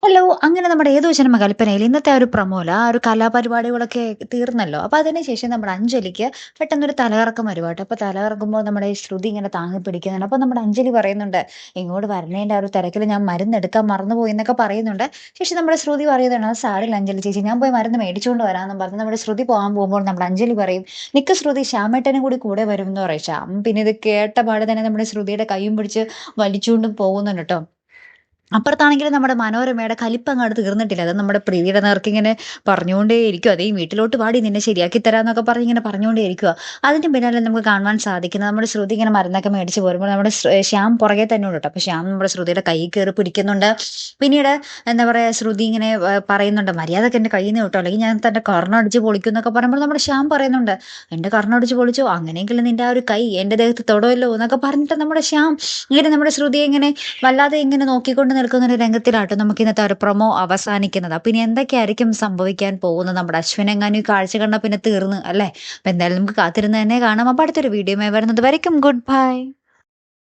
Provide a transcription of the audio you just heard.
Hello! അങ്ങനെ നമ്മുടെ ഏതോ ജന്മ കൽപ്പനയിൽ ഇന്നത്തെ ആ ഒരു പ്രമോല ആ ഒരു കലാപരിപാടികളൊക്കെ തീർന്നല്ലോ. അപ്പൊ അതിനുശേഷം നമ്മുടെ അഞ്ജലിക്ക് പെട്ടെന്നൊരു തലകറക്കം വരുവാട്ടോ. അപ്പൊ തലകറങ്ങുമ്പോൾ നമ്മുടെ ഈ ശ്രുതി ഇങ്ങനെ താങ്ങി പിടിക്കുന്നുണ്ട്. അപ്പൊ നമ്മുടെ അഞ്ജലി പറയുന്നുണ്ട്, "ഇങ്ങോട്ട് വരുന്നതിന്റെ ആ ഒരു തിരക്കില് ഞാൻ മരുന്നെടുക്കാൻ മറന്നുപോയി" എന്നൊക്കെ പറയുന്നുണ്ട്. ശേഷം നമ്മുടെ ശ്രുതി പറയുന്നതാണ്, "അത് സാരമില്ല അഞ്ജലി ചേച്ചി, ഞാൻ പോയി മരുന്ന് മേടിച്ചുകൊണ്ട് വരാമെന്നും" പറഞ്ഞ് നമ്മുടെ ശ്രുതി പോകാൻ പോകുമ്പോൾ നമ്മുടെ അഞ്ജലി പറയും, "നിക്ക് ശ്രുതി, ശ്യാമേട്ടനും കൂടെ വരും" എന്ന് പറയും. ശ്യാം പിന്നെ ഇത് കേട്ട പാടെ തന്നെ നമ്മുടെ ശ്രുതിയുടെ കയ്യും പിടിച്ച് വലിച്ചുകൊണ്ട് പോകുന്നുണ്ട് ട്ടോ. അപ്പുറത്താണെങ്കിലും നമ്മുടെ മനോരമയുടെ കലിപ്പങ്ങട് തീർന്നിട്ടില്ല. അത് നമ്മുടെ പ്രീതിയുടെ നേർക്കിങ്ങനെ പറഞ്ഞുകൊണ്ടേയിരിക്കുവാ. "ദേ വീട്ടിലോട്ട് വാടി, നിന്നെ ശരിയാക്കി തരാന്നൊക്കെ" പറഞ്ഞ് ഇങ്ങനെ പറഞ്ഞുകൊണ്ടേയിരിക്കുവാ. അതിന്റെ പിന്നാലെ നമുക്ക് കാണുവാൻ സാധിക്കുന്നത് നമ്മുടെ ശ്രുതി ഇങ്ങനെ മരുന്നൊക്കെ മേടിച്ച് പോരുമ്പോൾ നമ്മുടെ ശ്യാം പുറകെ തന്നെ ഉണ്ട് ട്ടോ. അപ്പൊ ശ്യാം നമ്മുടെ ശ്രുതിയുടെ കയ്യിൽ കേറി പിടിക്കുന്നുണ്ട്. പിന്നീട് എന്താ പറയാ, ശ്രുതി ഇങ്ങനെ പറയുന്നുണ്ട്, "മര്യാദക്ക് എന്റെ കയ്യിൽ നിന്ന് വിട്ടോ, അല്ലെങ്കിൽ ഞാൻ തന്റെ കർണ്ണടിച്ച് പൊളിക്കും" എന്നൊക്കെ പറയുമ്പോൾ നമ്മുടെ ശ്യാം പറയുന്നുണ്ട്, "എന്റെ കർണ്ണടിച്ച് പൊളിച്ചോ? അങ്ങനെയെങ്കിൽ നിന്റെ ആ ഒരു കൈ എന്റെ ദേഹത്ത് തൊടുമല്ലോ" എന്നൊക്കെ പറഞ്ഞിട്ട് നമ്മുടെ ശ്യാം ഇങ്ങനെ നമ്മുടെ ശ്രുതിയെ ഇങ്ങനെ വല്ലാതെ ഇങ്ങനെ നോക്കിക്കൊണ്ട് നിൽക്കുന്ന ഒരു രംഗത്തിലാട്ടോ നമുക്ക് ഇന്നത്തെ ഒരു പ്രൊമോ അവസാനിക്കുന്നത്. അപ്പൊ ഇനി എന്തൊക്കെയായിരിക്കും സംഭവിക്കാൻ പോകുന്നത്? നമ്മുടെ അശ്വിനെങ്ങാനും ഈ കാഴ്ച കണ്ടാ പിന്നെ തീർന്ന് അല്ലേ? അപ്പൊ എന്തായാലും നമുക്ക് കാത്തിരുന്ന് തന്നെ കാണാം. അപ്പൊ അടുത്തൊരു വീഡിയോയുമായി വരുന്നത് വരയ്ക്കും ഗുഡ് ബൈ.